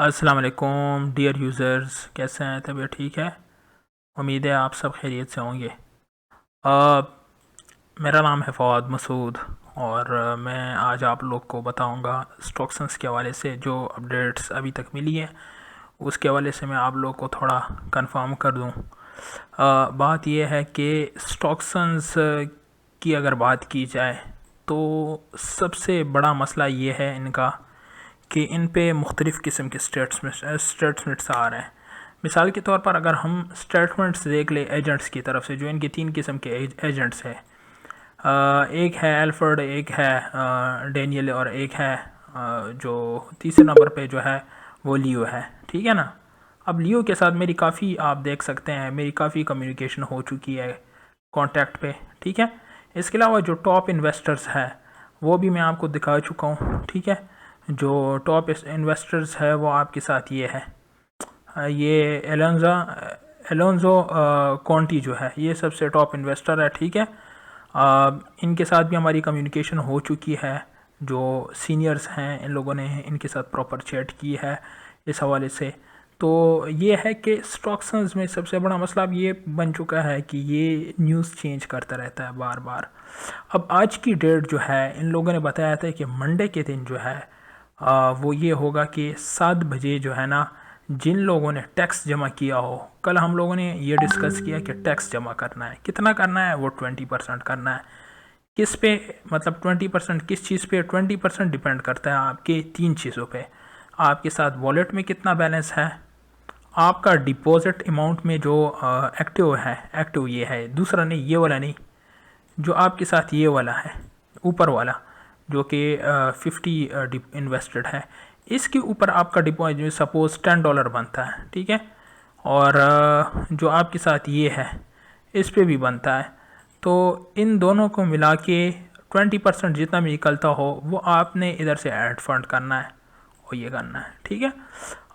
अस्सलाम वालेकुम dear users, कैसे हैं? तबीयत ठीक है? उम्मीद है आप सब खैरियत से होंगे। अ, मेरा नाम है फ़वाद मसूद और मैं आज आप लोग को बताऊंगा स्टॉक्सन्स के हवाले से जो अपडेट्स अभी तक मिली है। उसके हवाले से मैं आप लोग को थोड़ा कंफर्म कर दूं। बात यह है कि स्टॉक्सन्स की अगर बात की जाए तो सबसे बड़ा मसला ये है इनका कि इन पे मुख्तलिफ़ किस्म के स्टेटमेंट्स आ रहे हैं। मिसाल के तौर पर अगर हम स्टेटमेंट्स देख ले एजेंट्स की तरफ से, जो इनके तीन किस्म के एजेंट्स हैं। एक है एल्फर्ड, एक है डेनियल और एक है जो तीसरे नंबर पे जो है वो लियो है। ठीक है ना। अब लियो के साथ मेरी काफ़ी, आप देख सकते हैं, मेरी काफ़ी कम्युनिकेशन हो चुकी है कांटेक्ट पे। ठीक है। इसके अलावा जो टॉप इन्वेस्टर्स है वो भी मैं आपको दिखा चुका हूँ। ठीक है। जो टॉप इन्वेस्टर्स है वो आपके साथ ये है, ये एलोंजो कॉन्टी जो है ये सबसे टॉप इन्वेस्टर है। ठीक है। इनके साथ भी हमारी कम्युनिकेशन हो चुकी है। जो सीनियर्स हैं इन लोगों ने इनके साथ प्रॉपर चैट की है इस हवाले से। तो ये है कि स्टॉक्सन्स में सबसे बड़ा मसला अब ये बन चुका है कि ये न्यूज़ चेंज करता रहता है बार बार। अब आज की डेट जो है इन लोगों ने बताया था कि मंडे के दिन जो है वो ये होगा कि 7 बजे जो है ना, जिन लोगों ने टैक्स जमा किया हो, कल हम लोगों ने ये डिस्कस किया कि टैक्स जमा करना है, कितना करना है, वो 20% करना है। किस पे, मतलब 20% किस चीज़ पे? 20% डिपेंड करता है आपके तीन चीज़ों पे। आपके साथ वॉलेट में कितना बैलेंस है, आपका डिपॉजिट अमाउंट में जो एक्टिव है, एक्टिव ये है, दूसरा नहीं, ये वाला नहीं, जो आपके साथ ये वाला है ऊपर वाला, जो कि 50 इन्वेस्टेड है, इसके ऊपर आपका डिपॉजिट सपोज़ $10 बनता है। ठीक है। और जो आपके साथ ये है इस पे भी बनता है। तो इन दोनों को मिला के 20% जितना भी निकलता हो वो आपने इधर से ऐड फंड करना है और ये करना है। ठीक है।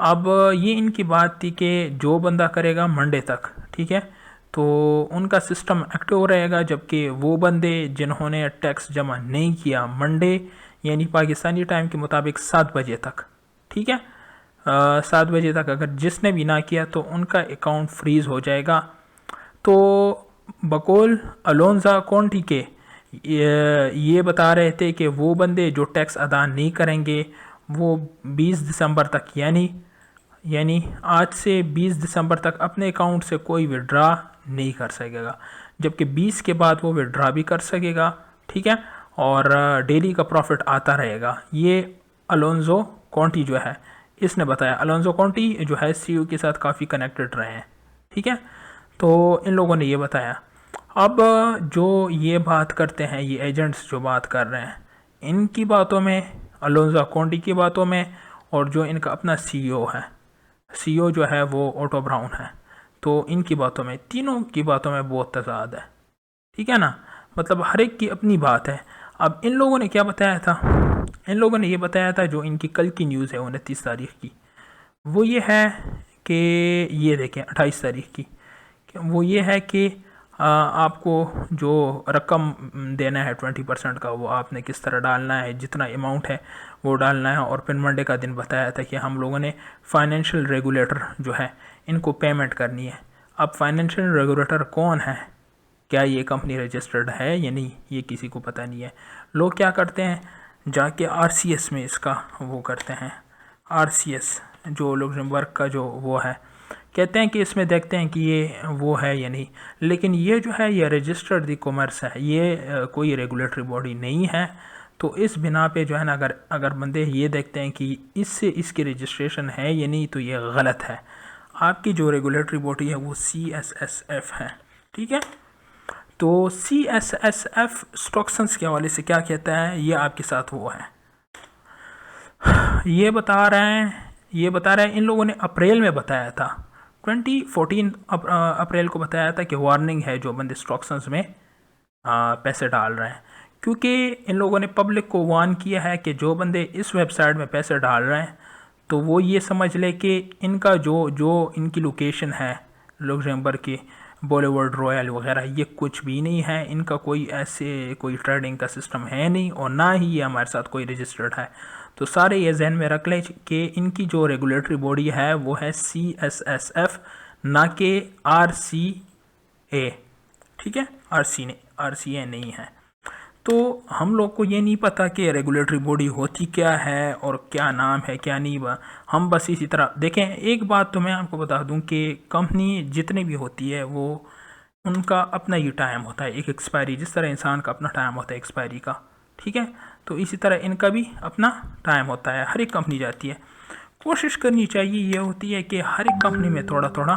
अब ये इनकी बात थी कि जो बंदा करेगा मंडे तक, ठीक है, तो उनका सिस्टम एक्टिव रहेगा, जबकि वो बंदे जिन्होंने टैक्स जमा नहीं किया मंडे, यानी पाकिस्तानी टाइम के मुताबिक 7 बजे तक, ठीक है, 7 बजे तक अगर जिसने भी ना किया तो उनका अकाउंट फ्रीज़ हो जाएगा। तो बकौल अलोंजा कॉन्टी के ये बता रहे थे कि वो बंदे जो टैक्स अदा नहीं करेंगे वो 20 दिसंबर तक, यानी आज से 20 दिसंबर तक अपने अकाउंट से कोई विड्रा नहीं कर सकेगा, जबकि 20 के बाद वो विड्रा भी कर सकेगा। ठीक है। और डेली का प्रॉफिट आता रहेगा। ये अलोंजो कॉन्टी जो है इसने बताया। अलोंजो कॉन्टी जो है सीईओ के साथ काफ़ी कनेक्टेड रहे हैं। ठीक है। तो इन लोगों ने ये बताया। अब जो ये बात करते हैं, ये एजेंट्स जो बात कर रहे हैं, इनकी बातों में, अलोंजा कॉन्टी की बातों में, और जो इनका अपना सीईओ है, सीईओ जो है वो ऑटो ब्राउन है, तो इनकी बातों में, तीनों की बातों में बहुत तजाद है। ठीक है ना। मतलब हर एक की अपनी बात है। अब इन लोगों ने क्या बताया था? इन लोगों ने ये बताया था, जो इनकी कल की न्यूज़ है 29 तारीख की, वो ये है कि, ये देखें 28 तारीख की, वो ये है कि आपको जो रकम देना है 20% का, वो आपने किस तरह डालना है, जितना अमाउंट है वो डालना है। और फिर मंडे का दिन बताया था कि हम लोगों ने फाइनेंशियल रेगुलेटर जो है इनको पेमेंट करनी है। अब फाइनेंशियल रेगुलेटर कौन है, क्या ये कंपनी रजिस्टर्ड है या नहीं, ये किसी को पता नहीं है। लोग क्या करते हैं, जाके आरसीएस में इसका वो करते हैं, आरसीएस जो लग्जमबर्ग का जो वो है, कहते हैं कि इसमें देखते हैं कि ये वो है या नहीं। लेकिन ये जो है ये रजिस्टर्ड दी कॉमर्स है, ये कोई रेगुलेटरी बॉडी नहीं है। तो इस बिना पे जो है ना, अगर अगर बंदे ये देखते हैं कि इससे इसकी रजिस्ट्रेशन है या नहीं, तो ये गलत है। आपकी जो रेगुलेटरी बॉडी है वो CSSF है। ठीक है। तो CSSF स्टॉक्सन्स के हवाले से क्या कहता है, ये आपके साथ वो है, ये बता रहे हैं इन लोगों ने अप्रैल में बताया था, 2014 अप्रैल को बताया था कि वार्निंग है जो बंदे स्टॉक्सन्स में पैसे डाल रहे हैं, क्योंकि इन लोगों ने पब्लिक को वार्न किया है कि जो बंदे इस वेबसाइट में पैसे डाल रहे हैं तो वो ये समझ ले कि इनका जो जो इनकी लोकेशन है लग्जमबर्ग की, बॉलीवुड रॉयल वगैरह, ये कुछ भी नहीं है। इनका कोई ऐसे कोई ट्रेडिंग का सिस्टम है नहीं, और ना ही ये हमारे साथ कोई रजिस्टर्ड है। तो सारे ये जहन में रख लें कि इनकी जो रेगुलेटरी बॉडी है वो है CSSF, ना कि RCA, ठीक है, RCA नहीं है। तो हम लोग को ये नहीं पता कि रेगुलेटरी बॉडी होती क्या है और क्या नाम है क्या नहीं। हम बस इसी तरह देखें। एक बात तो मैं आपको बता दूं कि कंपनी जितनी भी होती है वो उनका अपना ही टाइम होता है, एक एक्सपायरी, जिस तरह इंसान का अपना टाइम होता है एक्सपायरी का, ठीक है, तो इसी तरह इनका भी अपना टाइम होता है। हर एक कंपनी जाती है, कोशिश करनी चाहिए ये होती है कि हर एक कंपनी में थोड़ा थोड़ा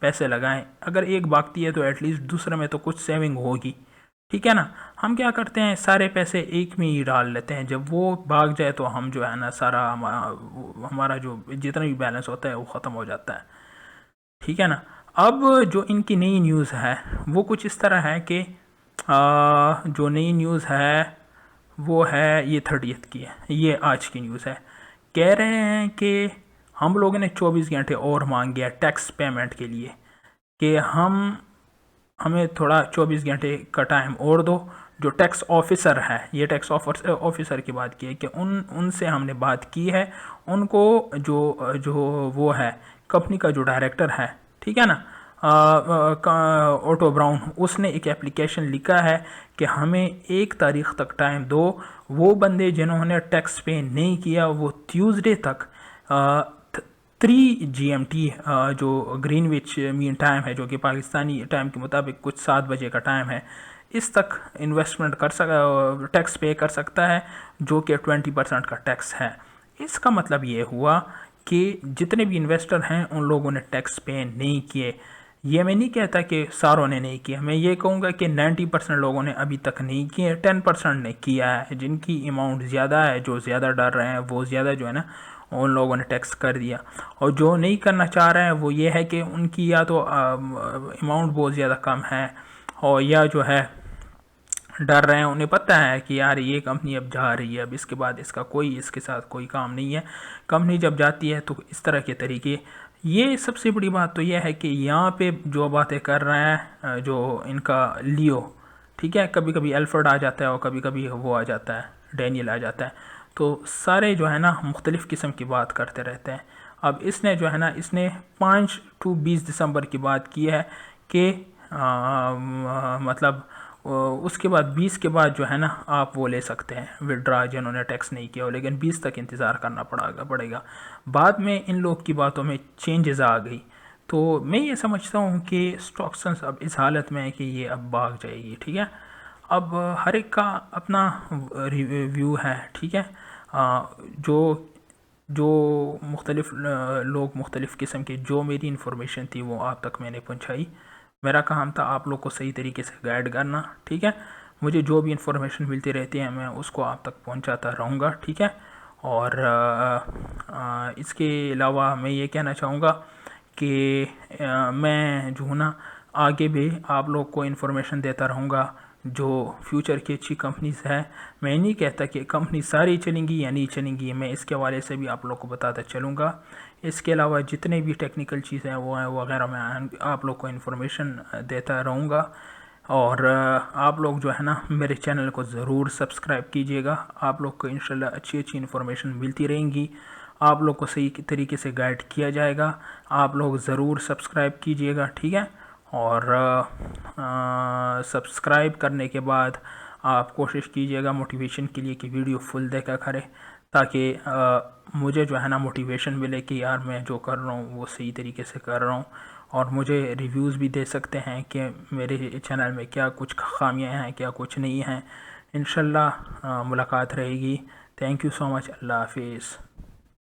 पैसे लगाएं। अगर एक भागती है तो एटलीस्ट दूसरे में तो कुछ सेविंग होगी, ठीक है ना। हम क्या करते हैं, सारे पैसे एक में ही डाल लेते हैं, जब वो भाग जाए तो हम जो है ना सारा हमारा जो जितना भी बैलेंस होता है वो ख़त्म हो जाता है, ठीक है ना। अब जो इनकी नई न्यूज़ है वो कुछ इस तरह है कि जो नई न्यूज़ है वो है ये 30th की है, ये आज की न्यूज़ है। कह रहे हैं कि हम लोगों ने 24 घंटे और मांग गया टैक्स पेमेंट के लिए, कि हमें थोड़ा 24 घंटे का टाइम और दो। जो टैक्स ऑफिसर है, ये टैक्स ऑफिसर की बात की है कि उनसे हमने बात की है। उनको जो जो वो है कंपनी का जो डायरेक्टर है, ठीक है ना, ऑटो ब्राउन, उसने एक एप्लीकेशन लिखा है कि हमें 1 तारीख तक टाइम दो। वो बंदे जिन्होंने टैक्स पे नहीं किया वो ट्यूसडे तक 3 GMT जो ग्रीनविच मीन टाइम है, जो कि पाकिस्तानी टाइम के मुताबिक कुछ 7 बजे का टाइम है, इस तक इन्वेस्टमेंट टैक्स पे कर सकता है, जो कि 20% का टैक्स है। इसका मतलब ये हुआ कि जितने भी इन्वेस्टर हैं उन लोगों ने टैक्स पे नहीं किए। ये मैं नहीं कहता कि सारों ने नहीं किया, मैं ये कहूँगा कि 90% लोगों ने अभी तक नहीं किए, 10% ने किया है। जिनकी अमाउंट ज़्यादा है, जो ज़्यादा डर रहे हैं, वो ज़्यादा जो है ना उन लोगों ने टैक्स कर दिया। और जो नहीं करना चाह रहे हैं वो ये है कि उनकी या तो अमाउंट बहुत ज़्यादा कम है, और या जो है डर रहे हैं, उन्हें पता है कि यार ये कंपनी अब जा रही है, अब इसके बाद इसके साथ कोई काम नहीं है। कंपनी जब जाती है तो इस तरह के तरीके। ये सबसे बड़ी बात तो यह है कि यहाँ पे जो बातें कर रहे हैं, जो इनका लियो, ठीक है, कभी कभी एल्फर्ड आ जाता है और कभी कभी वो आ जाता है, डैनियल आ जाता है, तो सारे जो है ना मुख्तलिफ़ किस्म की बात करते रहते हैं। अब इसने जो है ना, इसने 5 to 20 दिसंबर की बात की है कि मतलब उसके बाद 20 के बाद जो है ना आप वो ले सकते हैं विड्रा, जिन्होंने टैक्स नहीं किया हो, लेकिन 20 तक इंतज़ार करना पड़ेगा। बाद में इन लोग की बातों में चेंजेस आ गई, तो मैं ये समझता हूँ कि स्टॉक्सन्स अब इस हालत में है कि ये अब भाग जाएगी, ठीक है। अब हर एक का अपना रिव्यू है, ठीक है। जो जो मुख्तलिफ़ लोग मुख्तलिफ़ किस्म की जो मेरी इन्फॉर्मेशन थी वो आप तक मैंने पहुँचाई। मेरा काम था आप लोग को सही तरीके से गाइड करना, ठीक है। मुझे जो भी इन्फॉर्मेशन मिलती रहती है मैं उसको आप तक पहुंचाता रहूँगा, ठीक है। और इसके अलावा मैं ये कहना चाहूँगा कि मैं जो हूँ ना आगे भी आप लोग को इन्फॉर्मेशन देता रहूँगा जो फ्यूचर की अच्छी कंपनीज़ है। मैं नहीं कहता कि कंपनी सारी चलेंगी या नहीं चलेंगी, मैं इसके हवाले से भी आप लोग को बताता चलूँगा। इसके अलावा जितने भी टेक्निकल चीज़ें वो हैं वगैरह मैं आप लोग को इन्फॉर्मेशन देता रहूँगा। और आप लोग जो है ना मेरे चैनल को ज़रूर सब्सक्राइब कीजिएगा। आप लोग को इंशाल्लाह अच्छी अच्छी इन्फॉर्मेशन मिलती रहेंगी, आप लोग को सही तरीके से गाइड किया जाएगा। आप लोग ज़रूर सब्सक्राइब कीजिएगा, ठीक है। और सब्सक्राइब करने के बाद आप कोशिश कीजिएगा मोटिवेशन के लिए कि वीडियो फुल देखा करें, ताकि मुझे जो है ना मोटिवेशन मिले कि यार मैं जो कर रहा हूँ वो सही तरीके से कर रहा हूँ। और मुझे रिव्यूज़ भी दे सकते हैं कि मेरे चैनल में क्या कुछ खामियां हैं, क्या कुछ नहीं हैं। इंशाल्लाह मुलाकात रहेगी। Thank you so much. अल्लाह हाफिज़।